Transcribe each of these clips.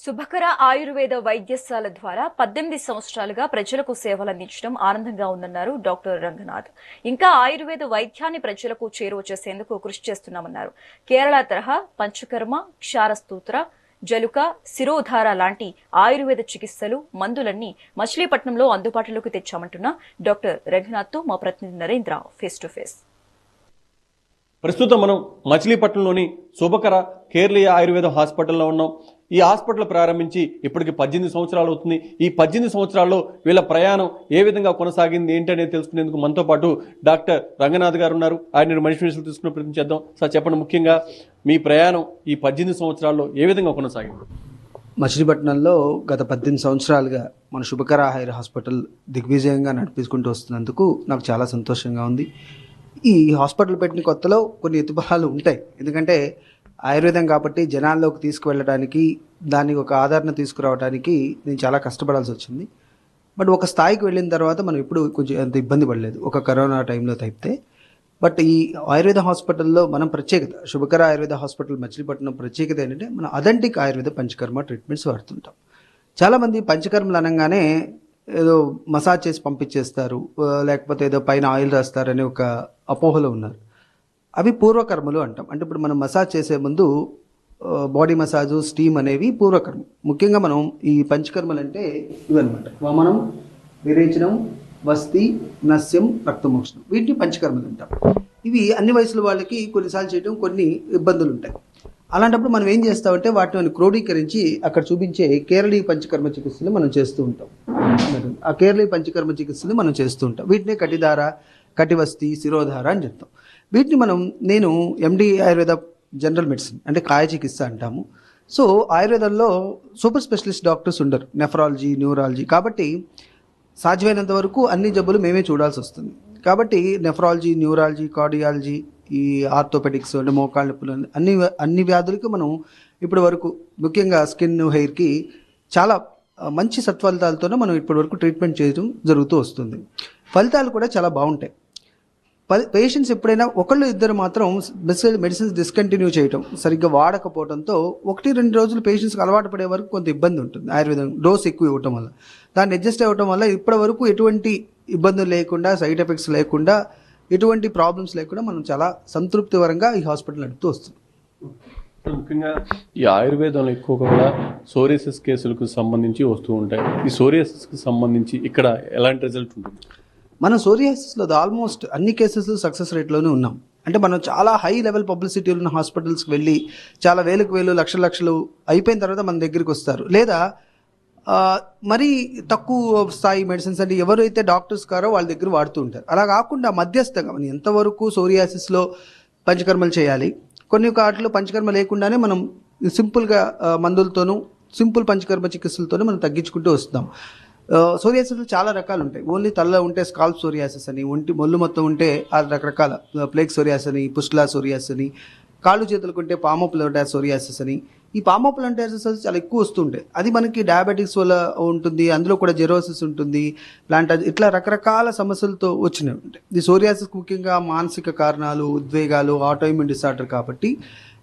శుభకర ఆయుర్వేద వైద్యశాల ద్వారా 18 సంవత్సరాలుగా ప్రజలకు సేవలందించడం ఆనందంగా ఉందన్నారు డాక్టర్ రంగనాథ్. ఇంకా ఆయుర్వేద వైద్యాన్ని ప్రజలకు చేరువ చేసేందుకు కృషి చేస్తున్నామన్నారు. కేరళ తరహా పంచకర్మ, క్షారస్తోత్ర, జలుక, శిరోధార లాంటి ఆయుర్వేద చికిత్సలు, మందులన్నీ మచిలీపట్నంలో అందుబాటులోకి తెచ్చామంటున్న డాక్టర్ రంగనాథ్తో మా ప్రతినిధి నరేంద్ర ఫేస్ టు ఫేస్. ప్రస్తుతం మనం మచిలీపట్నంలోని శుభకర కేరళీయ ఆయుర్వేద హాస్పిటల్లో ఉన్నాం. ఈ హాస్పిటల్ ప్రారంభించి ఇప్పటికి 18 సంవత్సరాలు అవుతుంది. ఈ 18 సంవత్సరాల్లో వీళ్ళ ప్రయాణం ఏ విధంగా కొనసాగింది ఏంటనేది తెలుసుకునేందుకు మనతో పాటు డాక్టర్ రంగనాథ్ గారు ఉన్నారు. ఆయన మనిషి విషయాలు తీసుకునే ప్రయత్నం చేద్దాం. సార్ చెప్పండి, ముఖ్యంగా మీ ప్రయాణం ఈ 18 సంవత్సరాల్లో ఏ విధంగా కొనసాగింది? మచిలీపట్నంలో గత 18 సంవత్సరాలుగా మన శుభకర ఆయుర్ హాస్పిటల్ దిగ్విజయంగా నడిపించుకుంటూ వస్తున్నందుకు నాకు చాలా సంతోషంగా ఉంది. ఈ హాస్పిటల్ పెట్టిన కొత్తలో కొన్ని ఎత్తుబలాలు ఉంటాయి. ఎందుకంటే ఆయుర్వేదం కాబట్టి జనాల్లోకి తీసుకువెళ్ళడానికి, దానికి ఒక ఆదరణ తీసుకురావడానికి నేను చాలా కష్టపడాల్సి వచ్చింది. బట్ ఒక స్థాయికి వెళ్ళిన తర్వాత మనం ఎప్పుడు కొంచెం అంత ఇబ్బంది పడలేదు, ఒక కరోనా టైంలో తప్పితే. బట్ ఈ ఆయుర్వేద హాస్పిటల్లో మనం ప్రత్యేకత, శుభకర ఆయుర్వేద హాస్పిటల్ మచిలీపట్నం ప్రత్యేకత ఏంటంటే మనం అథెంటిక్ ఆయుర్వేద పంచకర్మ ట్రీట్మెంట్స్ వాడుతుంటాం. చాలామంది పంచకర్మలు అనగానే ఏదో మసాజ్ చేసి పంపించేస్తారు, లేకపోతే ఏదో పైన ఆయిల్ రాస్తారనే ఒక అపోహలో ఉన్నారు. అవి పూర్వకర్మలు అంటాం. అంటే ఇప్పుడు మనం మసాజ్ చేసే ముందు బాడీ మసాజు, స్టీమ్ అనేవి పూర్వకర్మ. ముఖ్యంగా మనం ఈ పంచకర్మలు అంటే ఇవన్నమాట: వమనం, విరేచనం, వస్తి, నస్యం, రక్తమోక్షణం. వీటిని పంచకర్మలు అంటాం. ఇవి అన్ని వయసుల వాళ్ళకి కొన్నిసార్లు చేయడం కొన్ని ఇబ్బందులు ఉంటాయి. అలాంటప్పుడు మనం ఏం చేస్తామంటే వాటిని క్రోడీకరించి అక్కడ చూపించే కేరళీయ పంచకర్మ చికిత్సలు మనం చేస్తూ ఉంటాం. ఆ కేరళీయ పంచకర్మ చికిత్సలు మనం చేస్తూ ఉంటాం. వీటిని కటిధార, కటివస్తి, శిరోధార అని చెప్తాం. వీటిని నేను ఎండి ఆయుర్వేద జనరల్ మెడిసిన్ అంటే కాయ చికిత్స అంటాము. సో ఆయుర్వేదంలో సూపర్ స్పెషలిస్ట్ డాక్టర్స్ ఉండరు, నెఫ్రాలజీ, న్యూరాలజీ. కాబట్టి సాధ్యమైనంత వరకు అన్ని జబ్బులు మేమే చూడాల్సి వస్తుంది. కాబట్టి నెఫ్రాలజీ, న్యూరాలజీ, కార్డియాలజీ, ఈ ఆర్థోపెడిక్స్ అంటే మోకాళ్ళ నొప్పులు, అన్ని వ్యాధులకి మనం ఇప్పటి వరకు, ముఖ్యంగా స్కిన్, హెయిర్కి చాలా మంచి సత్ఫలితాలతోనే మనం ఇప్పటి వరకు ట్రీట్మెంట్ చేయడం జరుగుతూ వస్తుంది. ఫలితాలు కూడా చాలా బాగుంటాయి. పేషెంట్స్ ఎప్పుడైనా ఒకళ్ళు ఇద్దరు మాత్రం మెడిసిన్స్ డిస్కంటిన్యూ చేయటం, సరిగ్గా వాడకపోవడంతో 1-2 రోజులు పేషెంట్స్కి అలవాటు పడే వరకు కొంత ఇబ్బంది ఉంటుంది. ఆయుర్వేదం డోస్ ఎక్కువ ఇవ్వటం వల్ల, దాన్ని అడ్జస్ట్ అవ్వటం వల్ల ఇప్పటి వరకు ఎటువంటి ఇబ్బందులు లేకుండా, సైడ్ ఎఫెక్ట్స్ లేకుండా, ఎటువంటి ప్రాబ్లమ్స్ లేకుండా మనం చాలా సంతృప్తికరంగా ఈ హాస్పిటల్ నడుపుతూ వస్తుంది. ముఖ్యంగా ఈ ఆయుర్వేదంలో ఎక్కువగా కూడా సోరియాసిస్ కేసులకు సంబంధించి వస్తూ ఉంటాయి. ఈ సోరియాసిస్కి సంబంధించి ఇక్కడ ఎలాంటి రిజల్ట్ ఉంటుంది? మనం సోరియాసిస్లో ఆల్మోస్ట్ అన్ని కేసెస్ సక్సెస్ రేట్లోనే ఉన్నాం. అంటే మనం చాలా హై లెవెల్ పబ్లిసిటీ ఉన్న హాస్పిటల్స్కి వెళ్ళి చాలా వేలు లక్షలు అయిపోయిన తర్వాత మన దగ్గరికి వస్తారు. లేదా మరీ తక్కువ స్థాయి మెడిసిన్స్ అంటే ఎవరైతే డాక్టర్స్ కారో వాళ్ళ దగ్గర వాడుతూ ఉంటారు. అలా కాకుండా మధ్యస్థంగా మనం ఎంతవరకు సోరియాసిస్లో పంచకర్మలు చేయాలి, కొన్ని వాటిలో పంచకర్మ లేకుండానే మనం సింపుల్గా మందులతోనూ, సింపుల్ పంచకర్మ చికిత్సలతోనూ మనం తగ్గించుకుంటూ వస్తున్నాం. సోరియాసిస్ చాలా రకాలు ఉంటాయి. ఓన్లీ తలలో ఉంటే స్కాల్ప్ సోరియాసిస్ అని, ఒళ్ళు మొత్తం ఉంటే రకరకాల ప్లేగ్ సోరియాసిస్ అని, పుస్టులా సోరియాసిస్ అని, కాళ్ళు చేతులకు ఉంటే పామోపులాంటార్ సోరియాసిస్ అని. ఈ పామోపులాంటార్ చాలా ఎక్కువ వస్తుంటాయి. అది మనకి డయాబెటిక్స్ వల్ల ఉంటుంది, అందులో కూడా జెరోసిస్ ఉంటుంది, ప్లాంటాజ్, ఇట్లా రకరకాల సమస్యలతో వచ్చినవి ఉంటాయి. ఈ సోరియాసిస్ ముఖ్యంగా మానసిక కారణాలు, ఉద్వేగాలు, ఆటోఇమ్యూన్ డిసార్డర్ కాబట్టి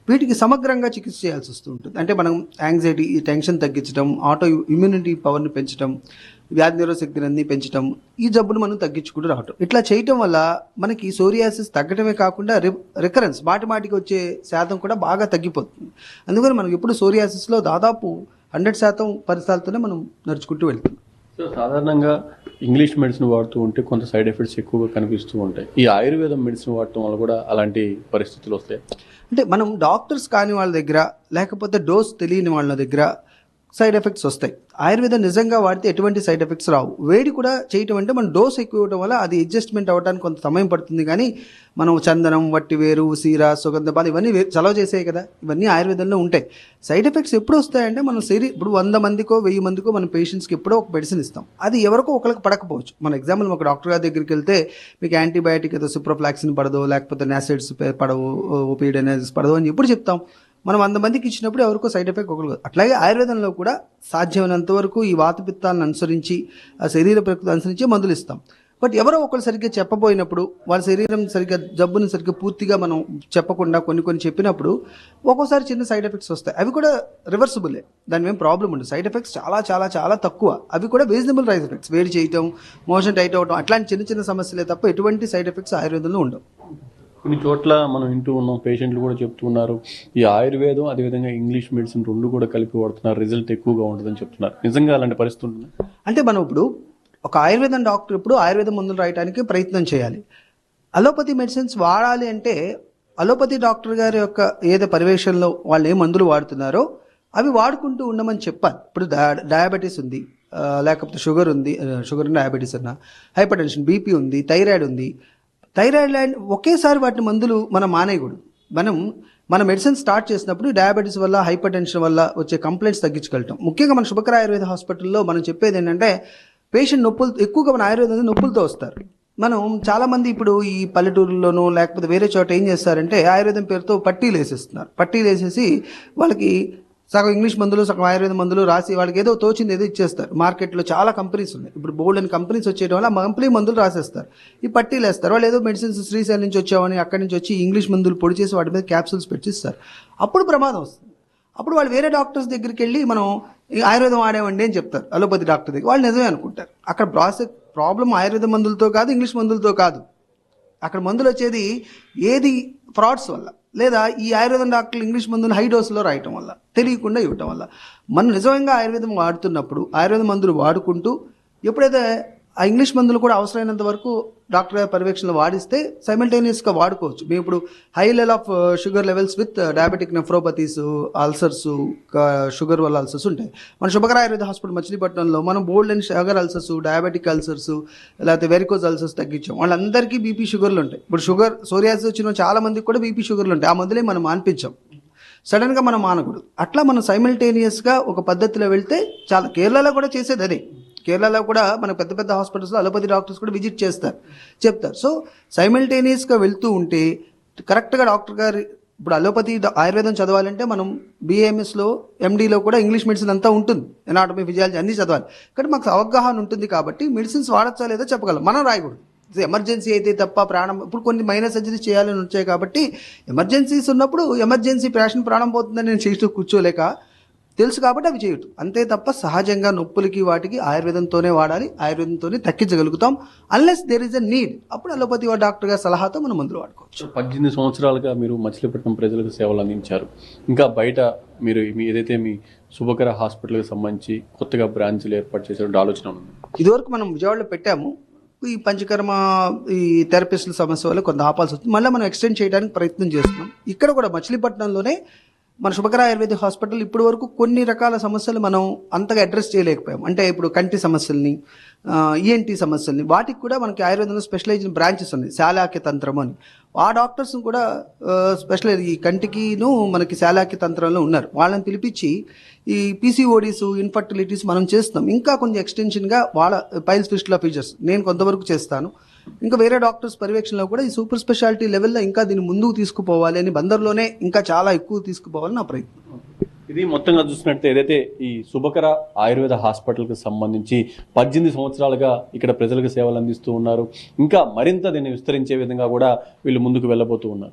వీటికి సమగ్రంగా చికిత్స చేయాల్సి వస్తూ ఉంటుంది. అంటే మనం యాంగ్జైటీ, టెన్షన్ తగ్గించడం, ఆటో ఇమ్యూనిటీ పవర్ని పెంచడం, వ్యాధి నిరోధక శక్తిని అన్ని పెంచడం, ఈ జబ్బును మనం తగ్గించుకుంటూ రావటం. ఇట్లా చేయటం వల్ల మనకి సోరియాసిస్ తగ్గటమే కాకుండా రికరెన్స్, మాటిమాటికి వచ్చే శాతం కూడా బాగా తగ్గిపోతుంది. అందుకని మనం ఎప్పుడు సోరియాసిస్లో దాదాపు 100% పరిస్థితులతోనే మనం నడుచుకుంటూ వెళ్తున్నాం. సో సాధారణంగా ఇంగ్లీష్ మెడిసిన్ వాడుతూ ఉంటే కొంత సైడ్ ఎఫెక్ట్స్ ఎక్కువగా కనిపిస్తూ ఉంటాయి. ఈ ఆయుర్వేదం మెడిసిన్ వాడటం వల్ల కూడా అలాంటి పరిస్థితులు వస్తాయి. అంటే మనం డాక్టర్స్ కాని వాళ్ళ దగ్గర, లేకపోతే డోస్ తెలియని వాళ్ళ దగ్గర సైడ్ ఎఫెక్ట్స్ వస్తాయి. ఆయుర్వేదం నిజంగా వాడితే ఎటువంటి సైడ్ ఎఫెక్ట్స్ రావు. వేడి కూడా చేయటం అంటే మనం డోస్ ఎక్కువ ఇవ్వడం వల్ల అది అడ్జస్ట్మెంట్ అవ్వడానికి కొంత సమయం పడుతుంది. కానీ మనం చందనం, వట్టివేరు, సీర, సుగంధపాలు ఇవన్నీ చలవ చేసాయి కదా, ఇవన్నీ ఆయుర్వేదంలో ఉంటాయి. సైడ్ ఎఫెక్ట్స్ ఎప్పుడు వస్తాయంటే మనం ఇప్పుడు 100 మందికో 1000 మందికో మన పేషెంట్స్కి ఎప్పుడో ఒక మెడిసిన్ ఇస్తాం. అది ఎవరికో ఒకరికి పడకపోవచ్చు. మన ఎగ్జాంపుల్ ఒక డాక్టర్ గారి దగ్గరికి వెళ్తే మీకు యాంటీబయాటిక్ ఏదో సిప్రోఫ్లాక్సిన్ పడదో, లేకపోతే నాసైడ్స్ పడవు, ఓపిడెనైజిస్ పడదు అని ఎప్పుడు చెప్తాం. మనం 100 మందికి ఇచ్చినప్పుడు ఎవరికో సైడ్ ఎఫెక్ట్ ఒకరు. అట్లాగే ఆయుర్వేదంలో కూడా సాధ్యమైనంత వరకు ఈ వాతపిత్తాలను అనుసరించి, ఆ శరీర ప్రకృతి అనుసరించి మందులు ఇస్తాం. బట్ ఎవరో ఒకరు సరిగ్గా చెప్పబోయినప్పుడు వాళ్ళ శరీరం సరిగ్గా జబ్బుని సరిగ్గా పూర్తిగా మనం చెప్పకుండా కొన్ని చెప్పినప్పుడు ఒక్కోసారి చిన్న సైడ్ ఎఫెక్ట్స్ వస్తాయి. అవి కూడా రివర్సిబులే, దాని ఏం ప్రాబ్లం ఉండదు. సైడ్ ఎఫెక్ట్స్ చాలా చాలా చాలా తక్కువ. అవి కూడా రీజనబుల్ సైడ్ ఎఫెక్ట్స్, వేడి చేయటం, మోషన్ టైట్ అవడం, అట్లాంటి చిన్న సమస్యలే తప్ప ఎటువంటి సైడ్ ఎఫెక్ట్స్ ఆయుర్వేదంలో ఉండవు. కొన్ని చోట్ల మనం వింటూ ఉన్నాం, పేషెంట్లు కూడా చెప్తున్నారు, ఈ ఆయుర్వేదం అదేవిధంగా ఇంగ్లీష్ మెడిసిన్ రెండు కూడా కలిపి వాడుతున్నారు, రిజల్ట్ ఎక్కువగా ఉంటుందని చెప్తున్నారు. నిజంగా అలాంటి పరిస్థితి ఉంటుంది? అంటే మనం ఇప్పుడు ఒక ఆయుర్వేదం డాక్టర్ ఇప్పుడు ఆయుర్వేదం మందులు రాయడానికి ప్రయత్నం చేయాలి. అలోపతి మెడిసిన్స్ వాడాలి అంటే అలోపతి డాక్టర్ గారి యొక్క ఏదో పర్యవేక్షణలో వాళ్ళు ఏ మందులు వాడుతున్నారో అవి వాడుకుంటూ ఉండమని చెప్పాలి. ఇప్పుడు డయాబెటీస్ ఉంది, లేకపోతే షుగర్ ఉంది, షుగర్ డయాబెటీస్ అన్న, హైపర్ టెన్షన్, బీపీ ఉంది, థైరాయిడ్ ఉంది. థైరాయిడ్ ల్యాండ్ ఒకేసారి వాటిని మందులు మనం మానేయకూడదు. మన మెడిసిన్ స్టార్ట్ చేసినప్పుడు డయాబెటీస్ వల్ల, హైపర్ టెన్షన్ వల్ల వచ్చే కంప్లైంట్స్ తగ్గించగలుగుతాం. ముఖ్యంగా మన శుభకర ఆయుర్వేద హాస్పిటల్లో మనం చెప్పేది ఏంటంటే పేషెంట్ నొప్పులు ఎక్కువగా మన ఆయుర్వేదం నొప్పులతో వస్తారు. మనం చాలామంది ఇప్పుడు ఈ పల్లెటూరులోనూ లేకపోతే వేరే చోట ఏం చేస్తారంటే ఆయుర్వేదం పేరుతో పట్టీలు వేసేస్తున్నారు. పట్టీలు వేసేసి వాళ్ళకి సగం ఇంగ్లీష్ మందులు సగం ఆయుర్వేద మందులు రాసి వాళ్ళకి ఏదో తోచింది ఏదో ఇచ్చేస్తారు. మార్కెట్లో చాలా కంపెనీస్ ఉన్నాయి, ఇప్పుడు బోల్డ్ అని కంపెనీస్ వచ్చేయడం వల్ల కంపెనీ మందులు రాసేస్తారు, ఈ పట్టీలు వేస్తారు. వాళ్ళు ఏదో మెడిసిన్స్ శ్రీశైలం నుంచి వచ్చామని అక్కడి నుంచి వచ్చి ఇంగ్లీష్ మందులు పొడి చేసి వాటి మీద క్యాప్సూల్స్ పెట్టిస్తారు. అప్పుడు ప్రమాదం వస్తుంది. అప్పుడు వాళ్ళు వేరే డాక్టర్స్ దగ్గరికి వెళ్ళి మనం ఆయుర్వేదం వాడేవండి అని చెప్తారు, అలోపతి డాక్టర్ దగ్గర. వాళ్ళు నిజమే అనుకుంటారు. అక్కడ ప్రాబ్లం ఆయుర్వేద మందులతో కాదు, ఇంగ్లీష్ మందులతో కాదు. అక్కడ మందులు వచ్చేది ఏది ఫ్రాడ్స్ వల్ల, లేదా ఈ ఆయుర్వేదం డాక్టర్లు ఇంగ్లీష్ మందులు హై డోస్లో రాయటం వల్ల, తెలియకుండా ఇవ్వటం వల్ల. మనం నిజంగా ఆయుర్వేదం వాడుతున్నప్పుడు ఆయుర్వేద మందులు వాడుకుంటూ ఎప్పుడైతే ఆ ఇంగ్లీష్ మందులు కూడా అవసరమైనంత వరకు డాక్టర్ గారి పర్యవేక్షణలో వాడిస్తే సైమల్టేనియస్గా వాడుకోవచ్చు. మేము ఇప్పుడు high level of sugar levels with diabetic nephropathies, ulcers, sugar వల్ల అల్సర్స్ ఉంటాయి. మన శుభకర ఆయుర్వేద హాస్పిటల్ మచిలీపట్నంలో మనం bold and sugar ulcers, diabetic ulcers, లేకపోతే వెరికోజ్ అల్సర్స్ తగ్గించాం. వాళ్ళందరికీ బీపీ షుగర్లు ఉంటాయి. ఇప్పుడు షుగర్ సోరియాసిస్ వచ్చిన చాలా మందికి కూడా బీపీ షుగర్లు ఉంటాయి. ఆ మందులే మనం మాన్పించాం, సడన్గా మనం మానకూడదు. అట్లా మనం సైమల్టేనియస్గా ఒక పద్ధతిలో వెళ్తే చాలా. కేరళలో కూడా చేసేది అదే. కేరళలో కూడా మన పెద్ద పెద్ద హాస్పిటల్స్లో అలోపతి డాక్టర్స్ కూడా విజిట్ చేస్తారు, చెప్తారు. సో సైమల్టేనియస్గా వెళ్తూ ఉంటే కరెక్ట్గా డాక్టర్ గారు ఇప్పుడు అలోపతి ఆయుర్వేదం చదవాలంటే మనం BAMSలో MDలో కూడా ఇంగ్లీష్ మెడిసిన్ అంతా ఉంటుంది, ఎనాటమీ, ఫిజియాలజీ అన్నీ చదవాలి. కానీ మాకు అవగాహన ఉంటుంది కాబట్టి మెడిసిన్స్ వాడచ్చా లేదో చెప్పగలం, మనం రాయకూడదు. ఎమర్జెన్సీ అయితే తప్ప ప్రాణం, ఇప్పుడు కొన్ని మైనర్ సర్జరీస్ చేయాలని వచ్చాయి కాబట్టి ఎమర్జెన్సీస్ ఉన్నప్పుడు ఎమర్జెన్సీ ప్రాణం పోతుందని నేను చేస్తూ కూర్చోలేక తెలుసు కాబట్టి అవి చేయటం అంతే తప్ప సహజంగా నొప్పులకి వాటికి ఆయుర్వేదంతోనే వాడాలి, ఆయుర్వేదంతోనే తగ్గించగలుగుతాం. Unless there is a need, అప్పుడు అలోపతి డాక్టర్ గారి సలహాతో మనం మందులు వాడుకోవచ్చు. 18 సంవత్సరాలుగా మీరు మచిలీపట్నం ప్రజలకు సేవలు అందించారు. ఇంకా బయట మీరు ఏదైతే మీ శుభకర హాస్పిటల్కి సంబంధించి కొత్తగా బ్రాంచ్లు ఏర్పాటు చేసే ఆలోచన ఉంది? ఇదివరకు మనం విజయవాడలో పెట్టాము. ఈ పంచకర్మ ఈ థెరపిస్టుల సమస్య వల్ల కొంత ఆపాల్సి వస్తుంది. మళ్ళీ మనం ఎక్స్టెండ్ చేయడానికి ప్రయత్నం చేస్తున్నాం. ఇక్కడ కూడా మచిలీపట్నంలోనే మన శుభకర ఆయుర్వేద హాస్పిటల్ ఇప్పటి వరకు కొన్ని రకాల సమస్యలు మనం అంతగా అడ్రస్ చేయలేకపోయాం. అంటే ఇప్పుడు కంటి సమస్యల్ని, ENT సమస్యల్ని, వాటికి కూడా మనకి ఆయుర్వేదంలో స్పెషలైజ్డ్ బ్రాంచెస్ ఉన్నాయి, శాలాక్య తంత్రం అని. ఆ డాక్టర్స్ కూడా స్పెషలైజ్ ఈ కంటికిను మనకి శాలాక్య తంత్రంలో ఉన్నారు. వాళ్ళని పిలిపించి ఈ PCODs, ఇన్ఫర్టిలిటీస్ మనం చేస్తున్నాం. ఇంకా కొంచెం ఎక్స్టెన్షన్గా వాళ్ళ పైల్స్, ఫిస్టులా, ఫీచర్స్ నేను కొంతవరకు చేస్తాను. ఇంకా వేరే డాక్టర్స్ పర్యవేక్షణలో కూడా ఈ సూపర్ స్పెషాలిటీ లెవెల్లో ఇంకా దీన్ని ముందుకు తీసుకుపోవాలి అని, బందర్లోనే ఇంకా చాలా ఎక్కువ తీసుకుపోవాలని నా ప్రయత్నం. ఇది మొత్తంగా చూసినట్టు ఏదైతే ఈ శుభకర ఆయుర్వేద హాస్పిటల్కి సంబంధించి 18 సంవత్సరాలుగా ఇక్కడ ప్రజలకు సేవలు అందిస్తూ ఉన్నారు. ఇంకా మరింత దీన్ని విస్తరించే విధంగా కూడా వీళ్ళు ముందుకు వెళ్ళబోతూ ఉన్నారు.